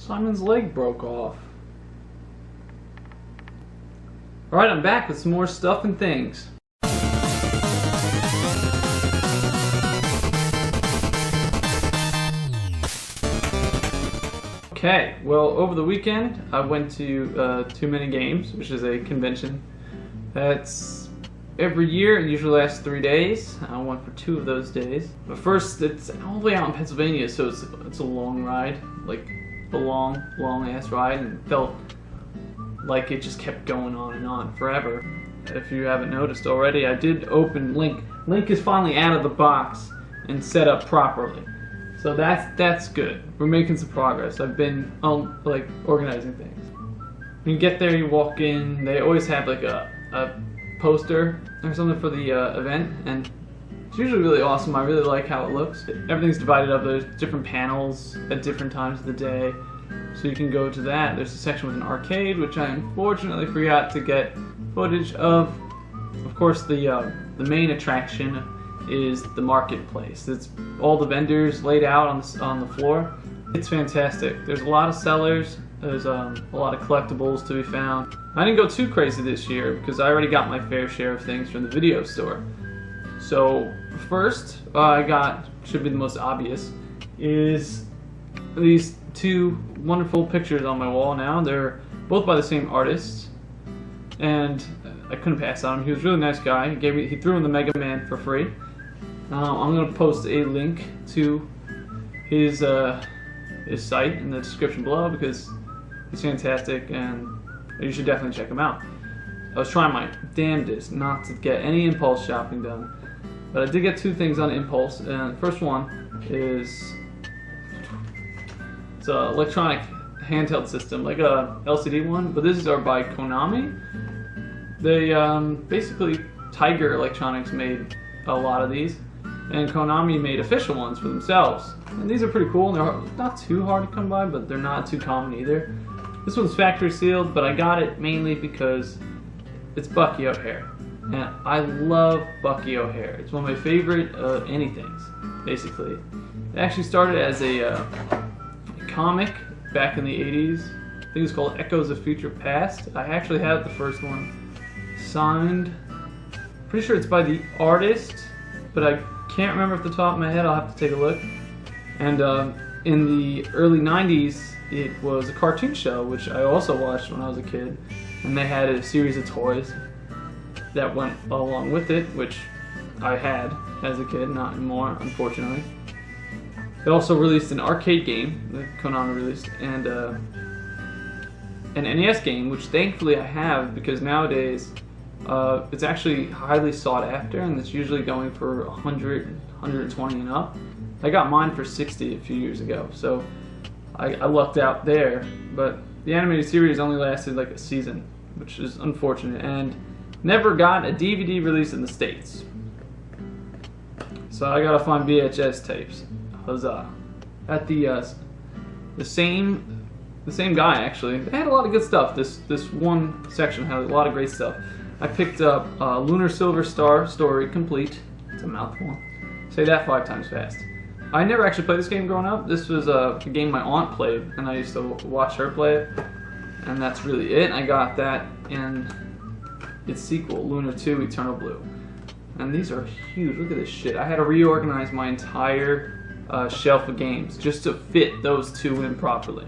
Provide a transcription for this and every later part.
Simon's leg broke off. Alright, I'm back with some more stuff and things. Okay, well, over the weekend I went to Too Many Games, which is a convention that's every year. It usually lasts 3 days. I went for 2 of those days. But first, it's all the way out in Pennsylvania, so it's a long ride, like a long ass ride, and it felt like it just kept going on and on forever. If you haven't noticed already, I did open Link. Link is finally out of the box and set up properly. So that's good. We're making some progress. I've been like organizing things. When you get there, you walk in. They always have like a poster or something for the event, and it's usually really awesome. I really like how it looks. Everything's divided up. There's different panels at different times of the day, so you can go to that. There's a section with an arcade, which I unfortunately forgot to get footage of. Of course, the main attraction is the marketplace. It's all the vendors laid out on the floor. It's fantastic. There's a lot of sellers. There's a lot of collectibles to be found. I didn't go too crazy this year because I already got my fair share of things from the video store. So first, I got, should be the most obvious, is these 2 wonderful pictures on my wall now. They're both by the same artist, and I couldn't pass on him. He was a really nice guy. He threw in the Mega Man for free. I'm going to post a link to his site in the description below because he's fantastic and you should definitely check him out. I was trying my damnedest not to get any impulse shopping done, but I did get 2 things on impulse. And the first one is it's an electronic handheld system, like a LCD one, but these are by Konami. They basically Tiger Electronics made a lot of these, and Konami made official ones for themselves. And these are pretty cool, and they're not too hard to come by, but they're not too common either. This one's factory sealed, but I got it mainly because it's Bucky O'Hare. And I love Bucky O'Hare. It's one of my favorite anythings, basically. It actually started as a comic back in the 80s. I think it's called Echoes of Future Past. I actually have the first one signed. Pretty sure it's by the artist, but I can't remember off the top of my head. I'll have to take a look. And in the early 90s, it was a cartoon show, which I also watched when I was a kid. And they had a series of toys that went along with it, which I had as a kid, not anymore, unfortunately. They also released an arcade game that Konami released, and an NES game, which thankfully I have because nowadays it's actually highly sought after, and it's usually going for 100, 120 and up. I got mine for 60 a few years ago, so I lucked out there. But the animated series only lasted like a season, which is unfortunate, and never got a DVD release in the States. So I gotta find VHS tapes. Huzzah! At the same guy actually. They had a lot of good stuff. This one section had a lot of great stuff. I picked up Lunar Silver Star Story Complete. It's a mouthful. Say that 5 times fast. I never actually played this game growing up. This was a game my aunt played, and I used to watch her play it. And that's really it. I got that in its sequel, Lunar 2 Eternal Blue. And these are huge. Look at this shit. I had to reorganize my entire shelf of games just to fit those 2 in properly.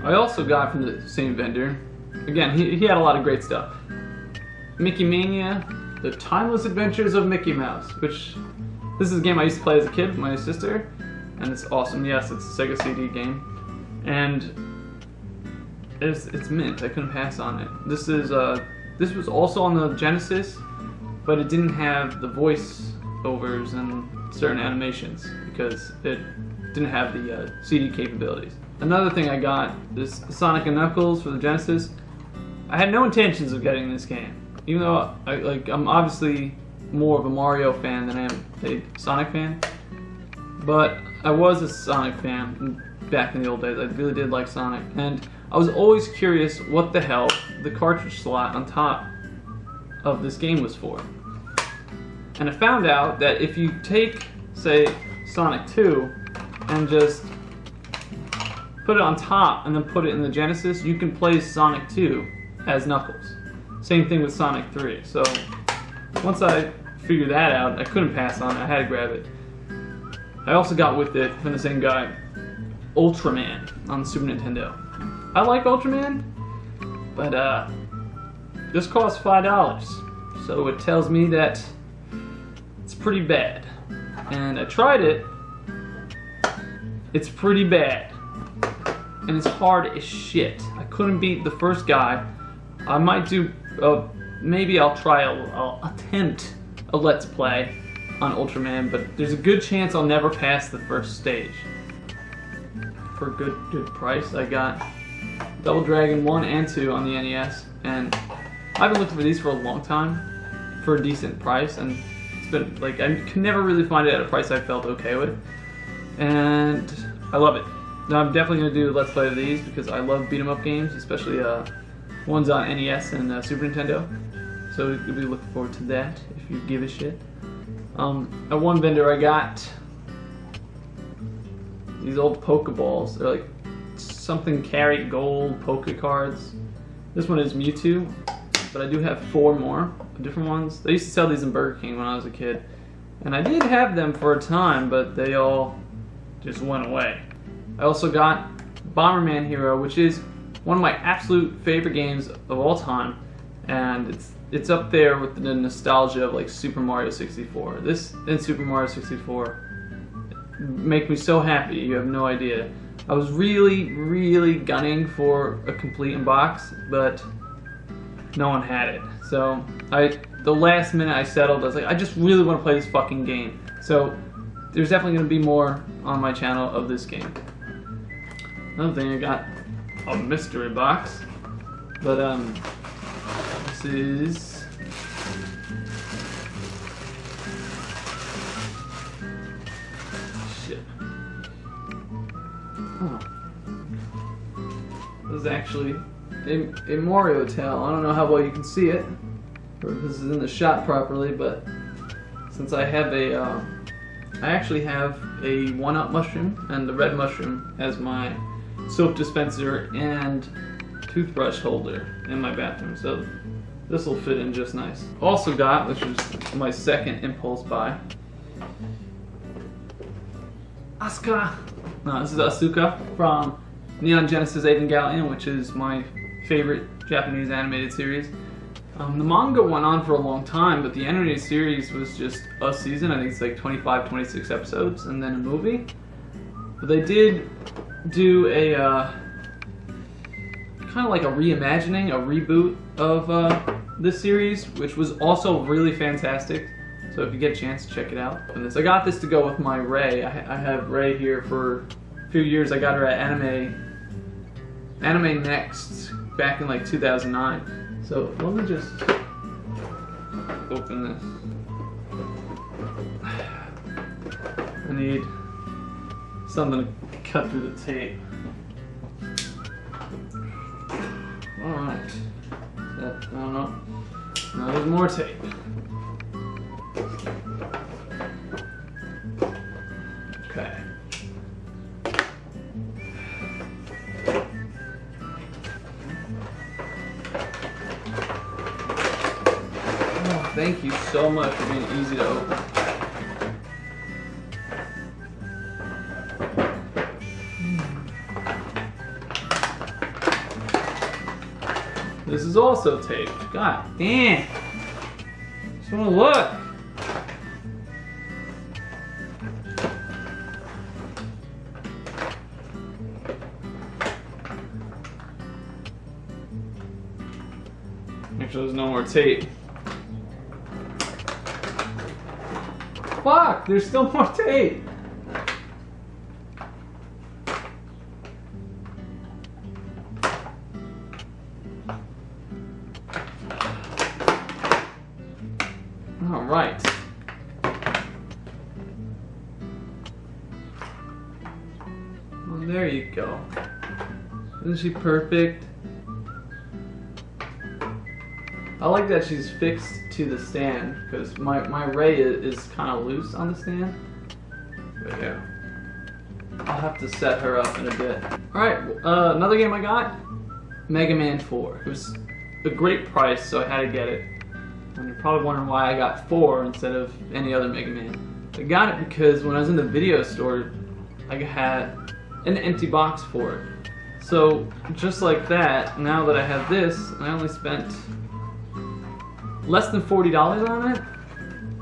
I also got from the same vendor, again, he had a lot of great stuff. Mickey Mania, The Timeless Adventures of Mickey Mouse, which this is a game I used to play as a kid with my sister, and it's awesome. Yes, it's a Sega CD game, and it's mint. I couldn't pass on it. This was also on the Genesis, but it didn't have the voice overs and certain animations because it didn't have the CD capabilities. Another thing I got is Sonic & Knuckles for the Genesis. I had no intentions of getting this game, even though I'm obviously more of a Mario fan than I am a Sonic fan. But I was a Sonic fan back in the old days. I really did like Sonic, and I was always curious what the hell the cartridge slot on top of this game was for. And I found out that if you take, say, Sonic 2 and just put it on top and then put it in the Genesis, you can play Sonic 2 as Knuckles. Same thing with Sonic 3. So once I figured that out, I couldn't pass on it. I had to grab it. I also got with it from the same guy, Ultraman on the Super Nintendo. I like Ultraman, but this costs $5, so it tells me that it's pretty bad. And I tried it. It's pretty bad, and it's hard as shit. I couldn't beat the first guy. I might do, maybe I'll try, I'll attempt a Let's Play on Ultraman, but there's a good chance I'll never pass the first stage. For a good price, I got Double Dragon 1 and 2 on the NES, and I've been looking for these for a long time for a decent price, and it's been like I could never really find it at a price I felt okay with, and I love it. Now I'm definitely gonna do a Let's Play of these because I love beat 'em up games, especially ones on NES and Super Nintendo. So you'll be looking forward to that if you give a shit. At one vendor I got these old Pokeballs. They're like something carry gold Poke cards. This one is Mewtwo, but I do have 4 more different ones. They used to sell these in Burger King when I was a kid, and I did have them for a time, but they all just went away. I also got Bomberman Hero, which is one of my absolute favorite games of all time, and it's up there with the nostalgia of like Super Mario 64. This and Super Mario 64 make me so happy, you have no idea. I was really gunning for a complete box, but no one had it. So the last minute I settled, I was like, I just really want to play this fucking game. So there's definitely going to be more on my channel of this game. Another thing, I got a mystery box, but this is shit. Oh. This is actually a Mario tail. I don't know how well you can see it, or if this is in the shot properly, but since I have I actually have a 1-up mushroom and the red mushroom as my soap dispenser and toothbrush holder in my bathroom, so this will fit in just nice. Also got, which is my second impulse buy, Asuka. No, this is Asuka from Neon Genesis Evangelion, which is my favorite Japanese animated series. The manga went on for a long time, but the animated series was just a season. I think it's like 25, 26 episodes, and then a movie. But they did do a kind of like a reimagining, a reboot of this series, which was also really fantastic. So if you get a chance, check it out. And this, I got this to go with my Ray. I have Ray here for a few years. I got her at Anime Next back in like 2009. So let me just open this. I need something to cut through the tape. Alright. I don't know. Now there's more tape. Okay. Oh, thank you so much for being easy to open. This is also taped. God damn. Just wanna look. Make sure there's no more tape. Fuck, there's still more tape. All right. Well, there you go. Isn't she perfect? I like that she's fixed to the stand because my Ray is kind of loose on the stand. But yeah. I'll have to set her up in a bit. Alright, another game I got, Mega Man 4. It was a great price, so I had to get it. And you're probably wondering why I got 4 instead of any other Mega Man. I got it because when I was in the video store, I had an empty box for it. So, just like that, now that I have this, I only spent less than $40 on it.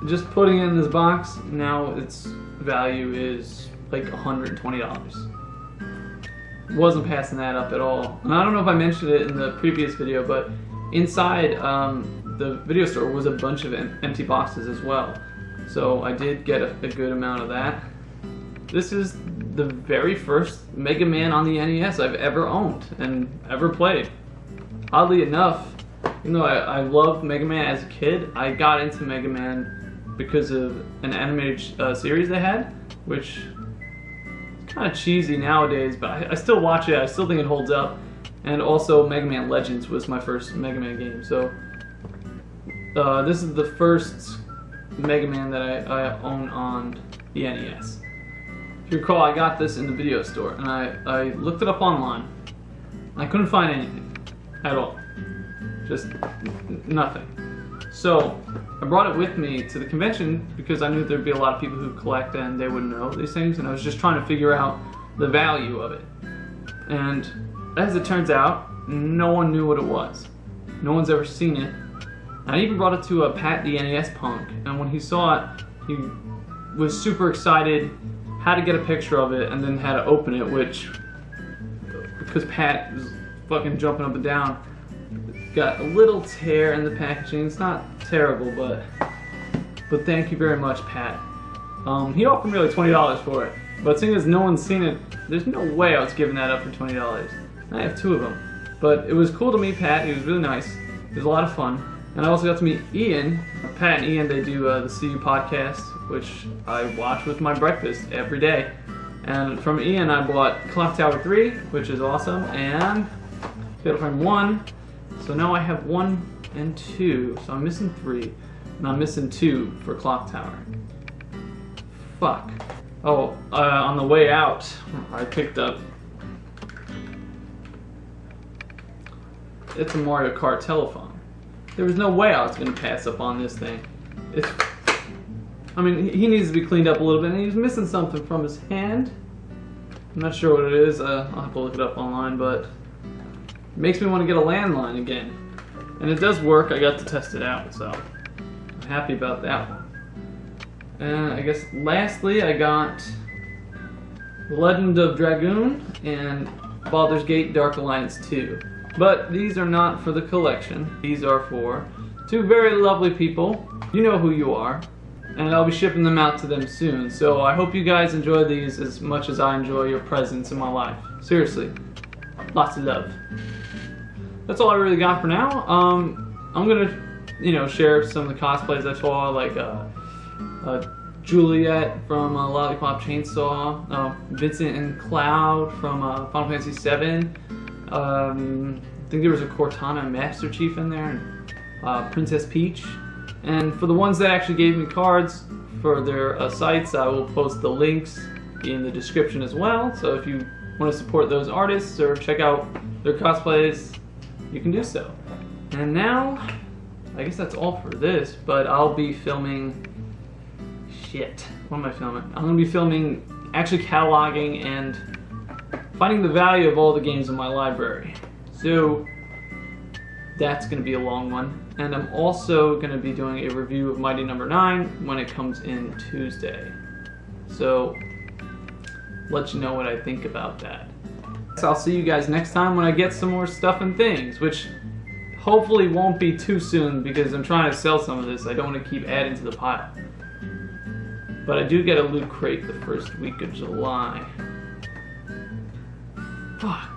Just putting it in this box, now its value is like $120. Wasn't passing that up at all. And I don't know if I mentioned it in the previous video, but inside the video store was a bunch of empty boxes as well. So I did get a good amount of that. This is the very first Mega Man on the NES I've ever owned and ever played. Oddly enough, even though I loved Mega Man as a kid, I got into Mega Man because of an animated series they had, which is kind of cheesy nowadays, but I still watch it. I still think it holds up. And also Mega Man Legends was my first Mega Man game. So this is the first Mega Man that I own on the NES. If you recall, I got this in the video store, and I looked it up online. I couldn't find anything at all. Just nothing. So I brought it with me to the convention because I knew there'd be a lot of people who collect and they would know these things, and I was just trying to figure out the value of it. And as it turns out, no one knew what it was. No one's ever seen it. I even brought it to Pat the NES Punk, and when he saw it, he was super excited, had to get a picture of it, and then had to open it, which, because Pat was fucking jumping up and down, got a little tear in the packaging. It's not terrible, but thank you very much, Pat. He offered me like $20 for it, but seeing as no one's seen it, there's no way I was giving that up for $20. I have 2 of them, but it was cool to meet Pat. He was really nice. It was a lot of fun, and I also got to meet Ian. Pat and Ian, they do the CU podcast, which I watch with my breakfast every day. And from Ian, I bought Clock Tower 3, which is awesome, and Fatal Frame 1. So now I have 1 and 2, so I'm missing 3, and I'm missing 2 for Clock Tower. Fuck. Oh, on the way out, I picked up, it's a Mario Kart telephone. There was no way I was going to pass up on this thing. I mean, he needs to be cleaned up a little bit, and he's missing something from his hand. I'm not sure what it is, I'll have to look it up online, but it makes me want to get a landline again. And it does work. I got to test it out, so I'm happy about that one. And I guess lastly, I got The Legend of Dragoon and Baldur's Gate Dark Alliance 2. But these are not for the collection. These are for 2 very lovely people. You know who you are. And I'll be shipping them out to them soon. So I hope you guys enjoy these as much as I enjoy your presence in my life. Seriously. Lots of love. That's all I really got for now. I'm gonna, share some of the cosplays I saw, like Juliet from Lollipop Chainsaw, Vincent and Cloud from Final Fantasy VII. I think there was a Cortana Master Chief in there, and Princess Peach. And for the ones that actually gave me cards for their sites, I will post the links in the description as well. So if you want to support those artists or check out their cosplays, you can do so. And now, I guess that's all for this, but I'll be filming, what am I filming? I'm going to be filming, actually cataloging and finding the value of all the games in my library. So, that's going to be a long one. And I'm also going to be doing a review of Mighty No. 9 when it comes in Tuesday. So, let you know what I think about that. So I'll see you guys next time when I get some more stuff and things, which hopefully won't be too soon because I'm trying to sell some of this. I don't want to keep adding to the pile. But I do get a loot crate the first week of July. Fuck.